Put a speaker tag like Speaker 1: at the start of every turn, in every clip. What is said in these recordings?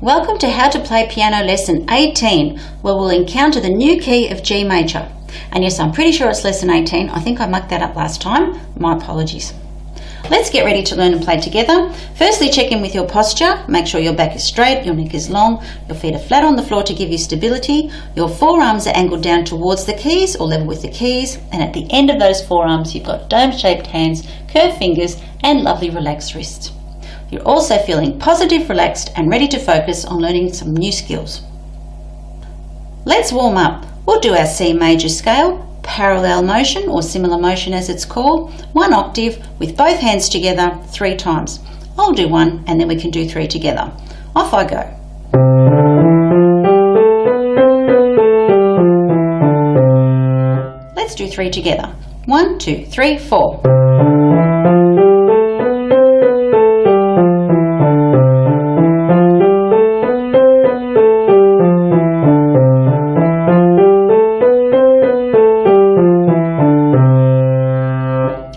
Speaker 1: Welcome to How to Play Piano Lesson 18, where we'll encounter the new key of G major. And yes, I'm pretty sure it's lesson 18. I think I mucked that up last time. My apologies. Let's get ready to learn and play together. Firstly, check in with your posture. Make sure your back is straight, your neck is long, your feet are flat on the floor to give you stability. Your forearms are angled down towards the keys or level with the keys. And at the end of those forearms, you've got dome-shaped hands, curved fingers, and lovely relaxed wrists. You're also feeling positive, relaxed, and ready to focus on learning some new skills. Let's warm up. We'll do our C major scale, parallel motion or similar motion as it's called, 1 octave with both hands together 3 times. I'll do 1 and then we can do 3 together. Off I go. Let's do 3 together. 1, 2, 3, 4.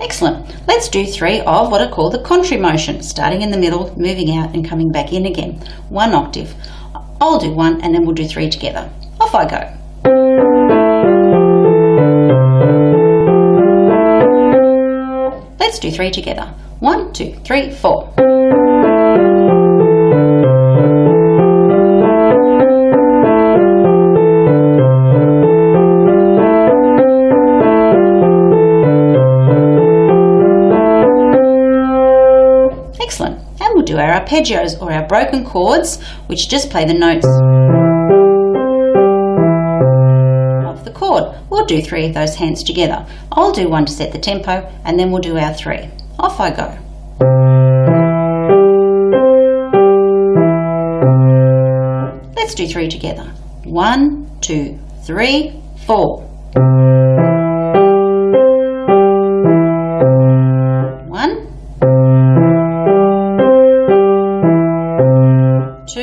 Speaker 1: Excellent. Let's do 3 of what are called the contrary motion, starting in the middle, moving out and coming back in again. 1 octave. I'll do 1 and then we'll do 3 together. Off I go. Let's do 3 together. 1, 2, 3, 4. Excellent. And we'll do our arpeggios or our broken chords, which just play the notes of the chord. We'll do 3 of those hands together. I'll do 1 to set the tempo and then we'll do our 3. Off I go. Let's do 3 together. 1, 2, 3, 4. 1, 2,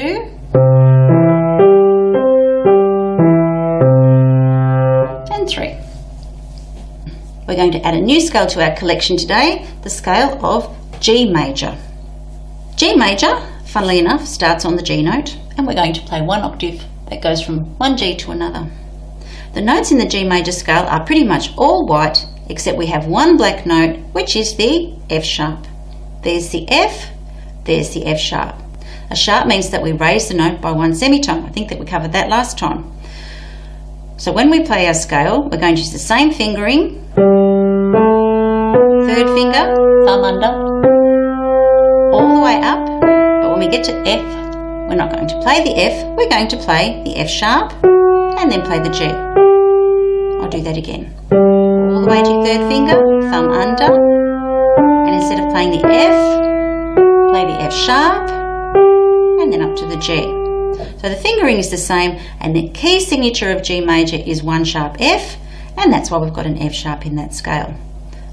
Speaker 1: and 3. We're going to add a new scale to our collection today, the scale of G major. G major, funnily enough, starts on the G note, and we're going to play 1 octave that goes from one G to another. The notes in the G major scale are pretty much all white, except we have one black note, which is the F sharp. There's the F, there's the F sharp. A sharp means that we raise the note by 1 semitone. I think that we covered that last time. So when we play our scale, we're going to use the same fingering, 3rd finger, thumb under, all the way up. But when we get to F, we're not going to play the F, we're going to play the F sharp and then play the G. I'll do that again. All the way to 3rd finger, thumb under, and instead of playing the F, play the F sharp, and then up to the G. So the fingering is the same, and the key signature of G major is 1 sharp F, and that's why we've got an F sharp in that scale.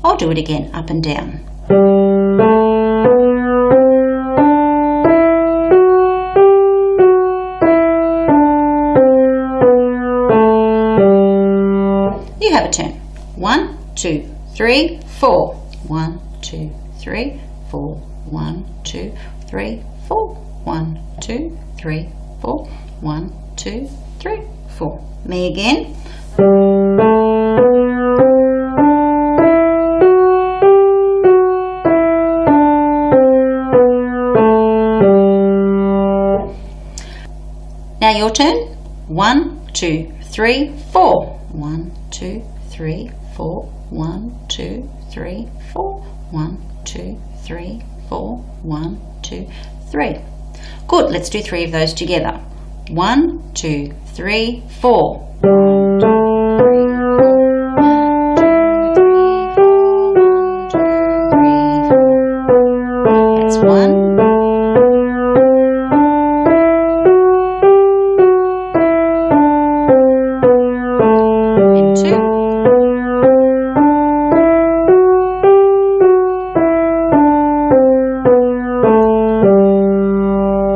Speaker 1: I'll do it again, up and down. You have a turn. 1, 2, 3, 4. 1, 2, 3, 4. 1, 2, 3, 4. 1, 2, 3, 4. 1, 2, 3, 4. Me again. Now your turn. 1, 2, 3, 4. 1, 2, 3, 4. 1, 2, 3, 4. 1, 2, 3, 4. 1, 2, 3. Good, let's do 3 of those together. 1, 2, 3, 4. 1, 2, 3, 4. That's 1. And 2.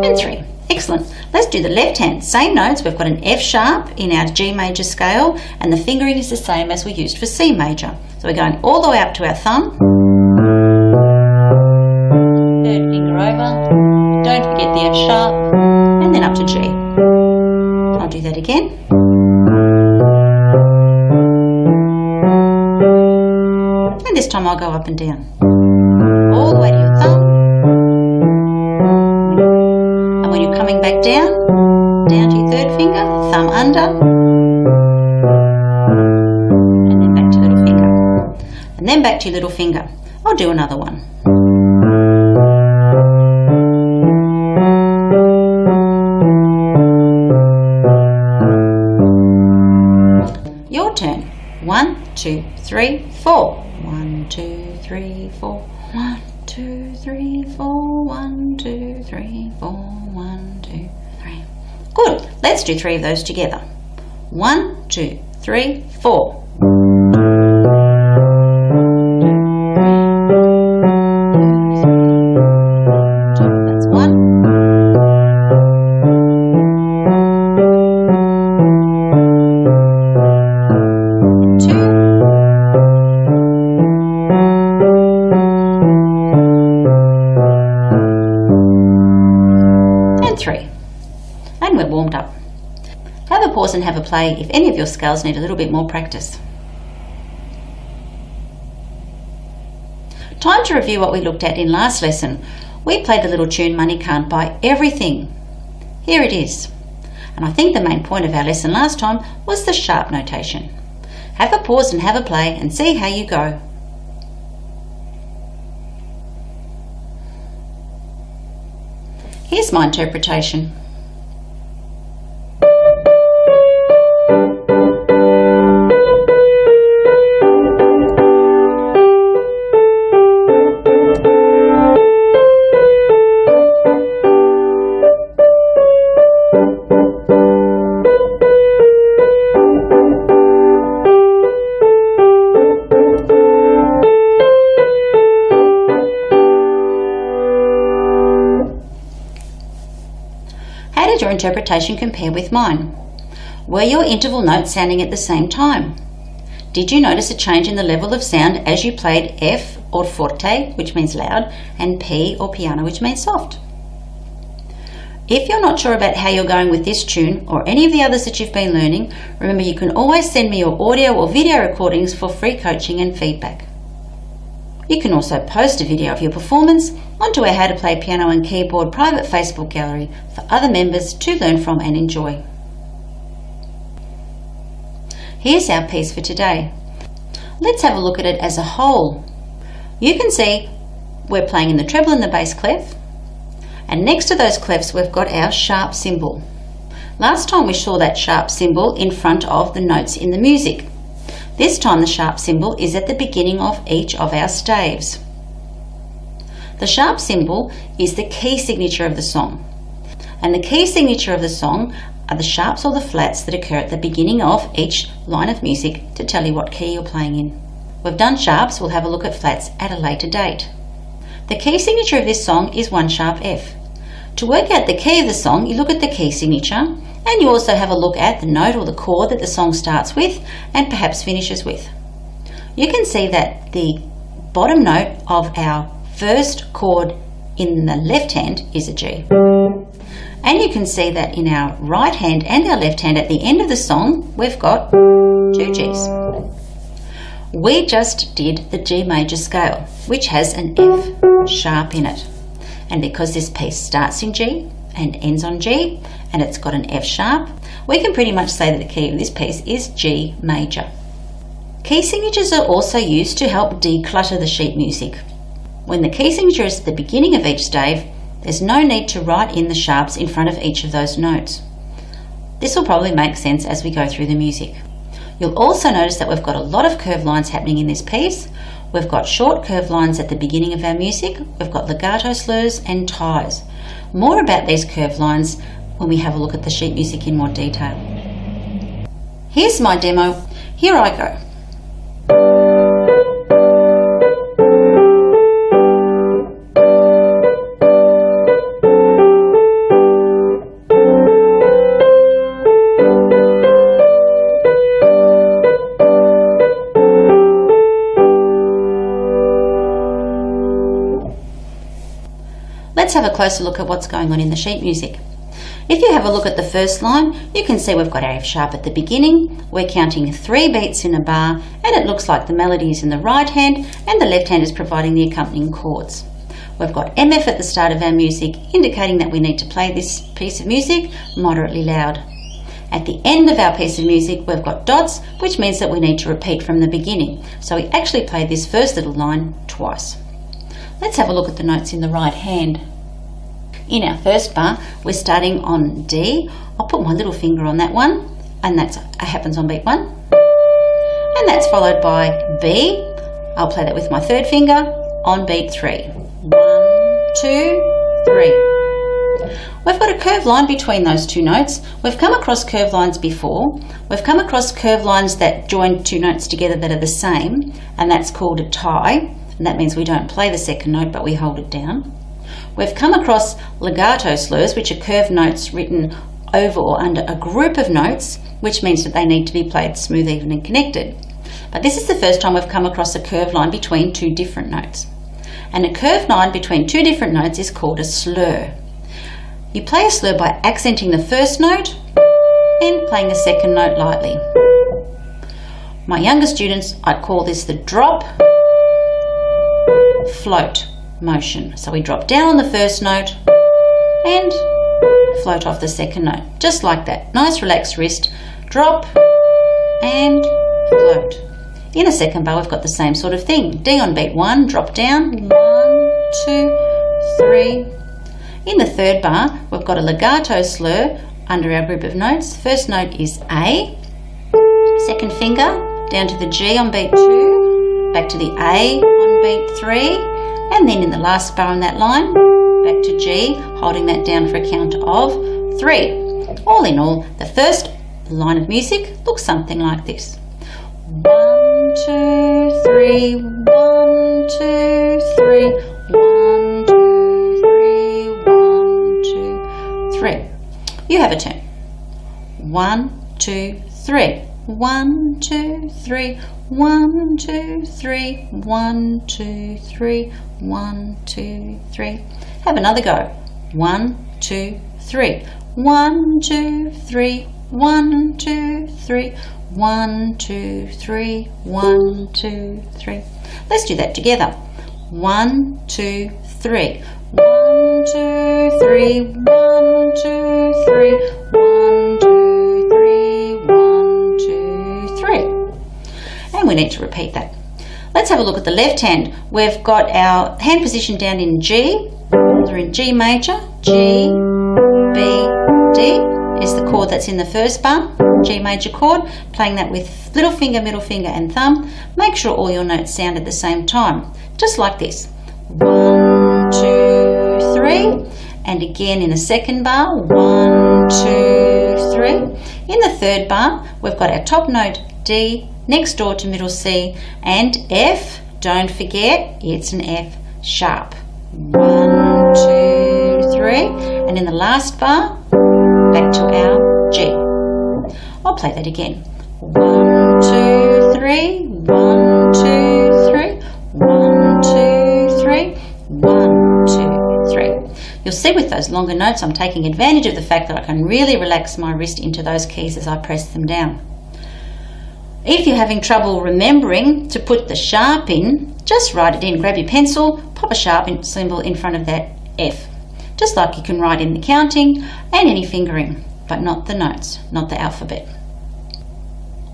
Speaker 1: And 3. Excellent. Let's do the left hand. Same notes. We've got an F sharp in our G major scale, and the fingering is the same as we used for C major. So we're going all the way up to our thumb. 3rd finger over. Don't forget the F sharp. And then up this time I'll go up and down. All the way to your thumb. And when you're coming back down to your third finger, thumb under. And then back to little finger. And then back to your little finger. I'll do another one. Your turn. 1, 2, 3, 4. 1, 2, 3, 4. 1, 2, 3, 4. 1, 2, 3, 4. 1, 2, 3. Good. Let's do 3 of those together. 1, 2, 3, 4. That's 1. 2. And 3. And we're warmed up. Have a pause and have a play if any of your scales need a little bit more practice. Time to review what we looked at in last lesson. We played the little tune Money Can't Buy Everything. Here it is. And I think the main point of our lesson last time was the sharp notation. Have a pause and have a play and see how you go. Here's my interpretation. How did your interpretation compare with mine? Were your interval notes sounding at the same time? Did you notice a change in the level of sound as you played F or forte, which means loud, and P or piano, which means soft? If you're not sure about how you're going with this tune or any of the others that you've been learning, remember you can always send me your audio or video recordings for free coaching and feedback. You can also post a video of your performance onto our How to Play Piano and Keyboard private Facebook gallery for other members to learn from and enjoy. Here's our piece for today. Let's have a look at it as a whole. You can see we're playing in the treble and the bass clef, and next to those clefs we've got our sharp cymbal. Last time we saw that sharp cymbal in front of the notes in the music. This time the sharp cymbal is at the beginning of each of our staves. The sharp cymbal is the key signature of the song, and the key signature of the song are the sharps or the flats that occur at the beginning of each line of music to tell you what key you're playing in. We've done sharps, we'll have a look at flats at a later date. The key signature of this song is 1 sharp F. To work out the key of the song, you look at the key signature, and you also have a look at the note or the chord that the song starts with and perhaps finishes with. You can see that the bottom note of our first chord in the left hand is a G. And you can see that in our right hand and our left hand at the end of the song, we've got 2 Gs. We just did the G major scale, which has an F sharp in it. And because this piece starts in G and ends on G, and it's got an F sharp, we can pretty much say that the key of this piece is G major. Key signatures are also used to help declutter the sheet music. When the key signature is at the beginning of each stave, there's no need to write in the sharps in front of each of those notes. This will probably make sense as we go through the music. You'll also notice that we've got a lot of curved lines happening in this piece. We've got short curved lines at the beginning of our music, we've got legato slurs and ties. More about these curved lines when we have a look at the sheet music in more detail. Here's my demo. Here I go. Let's have a closer look at what's going on in the sheet music. If you have a look at the first line, you can see we've got our F sharp at the beginning, we're counting 3 beats in a bar, and it looks like the melody is in the right hand and the left hand is providing the accompanying chords. We've got MF at the start of our music, indicating that we need to play this piece of music moderately loud. At the end of our piece of music, we've got dots, which means that we need to repeat from the beginning. So we actually play this first little line twice. Let's have a look at the notes in the right hand. In our first bar, we're starting on D. I'll put my little finger on that one, and that happens on beat 1. And that's followed by B. I'll play that with my third finger on beat 3. 1, 2, 3. We've got a curved line between those two notes. We've come across curved lines before. We've come across curved lines that join two notes together that are the same, and that's called a tie. And that means we don't play the second note, but we hold it down. We've come across legato slurs, which are curved notes written over or under a group of notes, which means that they need to be played smooth, even and connected. But this is the first time we've come across a curved line between two different notes. And a curved line between two different notes is called a slur. You play a slur by accenting the first note and playing the second note lightly. My younger students, I'd call this the drop, float motion. So we drop down on the first note and float off the second note, just like that. Nice relaxed wrist, drop and float. In a second bar, we've got the same sort of thing. D on beat 1, drop down, 1, 2, 3. In the third bar, we've got a legato slur under our group of notes. First note is A, second finger down to the G on beat 2, back to the A on beat 3, and then in the last bar on that line, back to G, holding that down for a count of 3. All in all, the first line of music looks something like this. 1, 2, 3, 1, 2, 3, 1, 2, 3, 1, 2, 3. You have a turn. 1, 2, 3. 1, 2, 3. 1, 2, 3. 1, 2, 3. 1, 2, 3. Have another go. 1, 2, 3. 1, 2, 3. 1, 2, 3. 1, 2, 3. 1, 2, 3. Let's do that together. 1, 2, 3. 1, 2, 3. 1, 2, 3. 1, 2, 3. 1, 2, 3. And we need to repeat that. Let's have a look at the left hand. We've got our hand position down in G. We're in G major. G, B, D is the chord that's in the first bar. G major chord. Playing that with little finger, middle finger and thumb. Make sure all your notes sound at the same time. Just like this. 1, 2, 3. And again in the second bar. 1, 2, 3. In the third bar, we've got our top note D, next door to middle C, and F. Don't forget, it's an F sharp. 1, 2, 3. And in the last bar, back to our G. I'll play that again. 1, 2, 3. 1, 2, 3. 1, 2, 3. 1, 2, 3. You'll see with those longer notes, I'm taking advantage of the fact that I can really relax my wrist into those keys as I press them down. If you're having trouble remembering to put the sharp in, just write it in. Grab your pencil, pop a sharp symbol in front of that F. Just like you can write in the counting and any fingering, but not the notes, not the alphabet.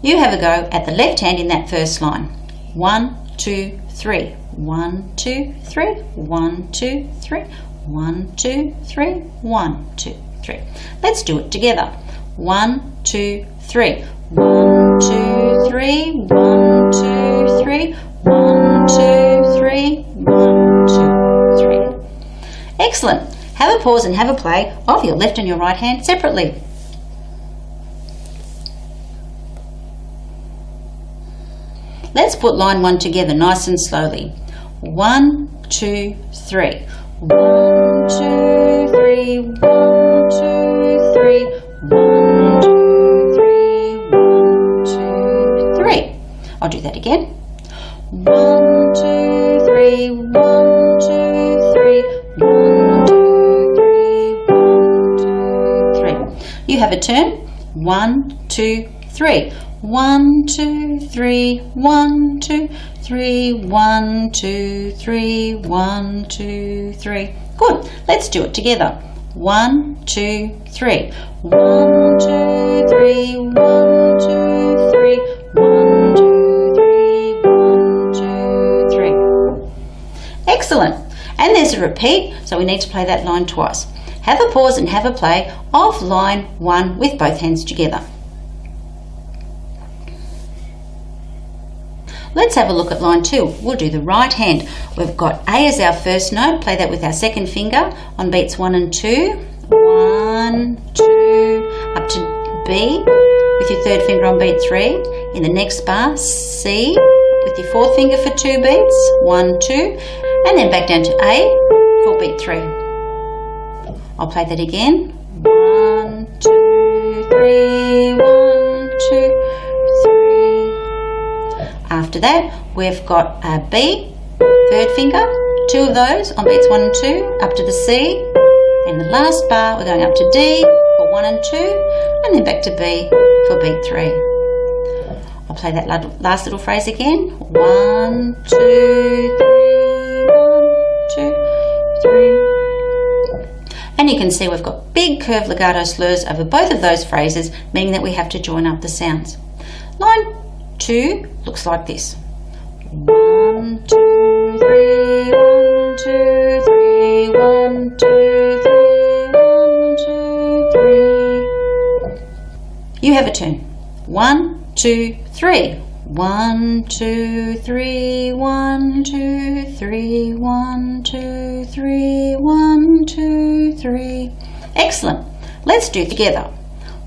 Speaker 1: You have a go at the left hand in that first line. 1, 2, 3. 1, 2, 3. 1, 2, 3. 1, 2, 3. 1, 2, 3. Let's do it together. 1, 2, 3. 1, 2, 3. 1, 2, 3. 1, 2, 3. 1, 2, 3. Excellent. Have a pause and have a play of your left and your right hand separately. Let's put line 1 together nice and slowly. 1, 2, 3. 1, 2, 3. 1, 2, 3. 1, 2, 3. 1, 2, 3. I'll do that again. 1, 2, 3. 1, 2, 3. 1, 2, 3. 1, 2, 3. a turn. 1, 2, 3. 1, 2, 3. 1, 2, 3. 1, 2, 3. 1, 2, 3. Good. Let's do it together. 1, 2, 3. 1, 2, 3. 1, 2, 3. 1, 2, 3. 1, 2, 3. Excellent. And there's a repeat, so we need to play that line twice. Have a pause and have a play of line 1 with both hands together. Let's have a look at line 2. We'll do the right hand. We've got A as our first note. Play that with our second finger on beats 1 and 2. 1, 2, up to B with your third finger on beat 3. In the next bar, C with your fourth finger for 2 beats. 1, 2, and then back down to A for beat 3. I'll play that again. 1, 2, 3, 1, 2, 3. After that, we've got a B, third finger, 2 of those on beats 1 and 2, up to the C. In the last bar, we're going up to D for 1 and 2, and then back to B for beat 3. I'll play that last little phrase again. 1, 2, 3, 1, 2, 3. And you can see we've got big curved legato slurs over both of those phrases, meaning that we have to join up the sounds. Line 2 looks like this. 1, 2, 3, 1, 2, 3, 1, 2, 3, 1, 2, 3. You have a turn. 1, 2, 3. 1, 2, 3, 1, 2, 3, 1, 2, 3, 1, 2, 3. Excellent. Let's do it together.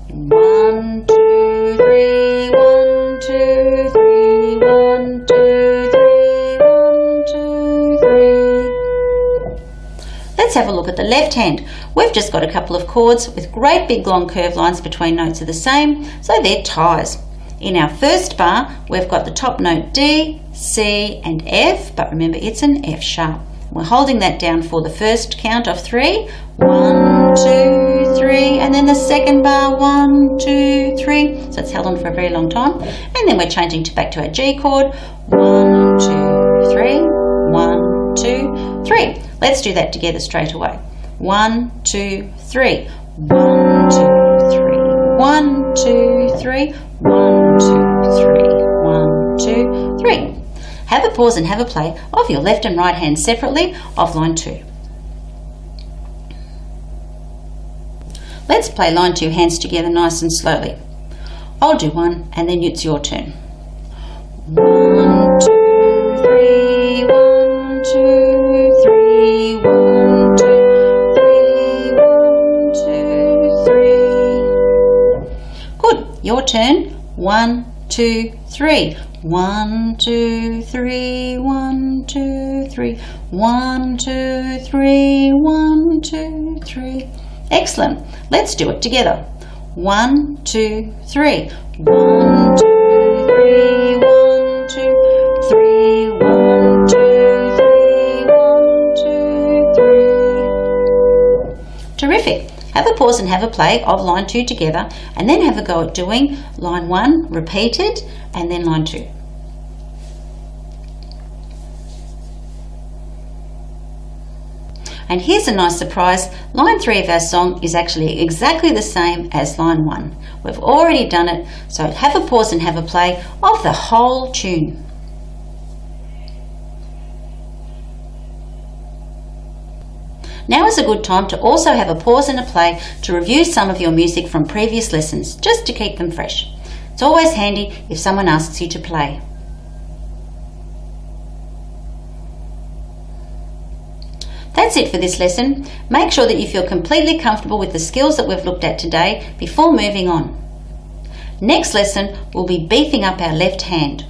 Speaker 1: 1, 2, 3, 1, 2, 3, 1, 2, 3, 1, 2, 3. Let's have a look at the left hand. We've just got a couple of chords with great big long curved lines between notes are the same, so they're ties. In our first bar, we've got the top note D, C and F, but remember it's an F sharp. We're holding that down for the first count of 3. 1, 2, 3, and then the second bar, 1, 2, 3. So it's held on for a very long time. And then we're changing back to our G chord. 1, 2, 3, 1, 2, 3. Let's do that together straight away. 1, 2, 3. 1, 2, 3. 1, 2, 3. 1, 2, 3. 1, 2, 3. Have a pause and have a play of your left and right hand separately of line 2. Let's play line 2 hands together nice and slowly. I'll do 1 and then it's your turn. 1, 2, 3, 1, 2, 3, 1, 2, 3, 1, 2, 3. Good, your turn. 1, 2, 3. 1, 2, 3, 1, 2, 3. 1, 2, 3, 1, 2, 3. Excellent. Let's do it together. 1, 2, 3. 1, 2, 3, 1, 2, 3, 1, 2, 3, 1, 2, 3. Terrific. Have a pause and have a play of line 2 together, and then have a go at doing line 1 repeated and then line 2. And here's a nice surprise. Line 3 of our song is actually exactly the same as line 1. We've already done it, so have a pause and have a play of the whole tune. Now is a good time to also have a pause and a play to review some of your music from previous lessons, just to keep them fresh. It's always handy if someone asks you to play. That's it for this lesson. Make sure that you feel completely comfortable with the skills that we've looked at today before moving on. Next lesson, we'll be beefing up our left hand.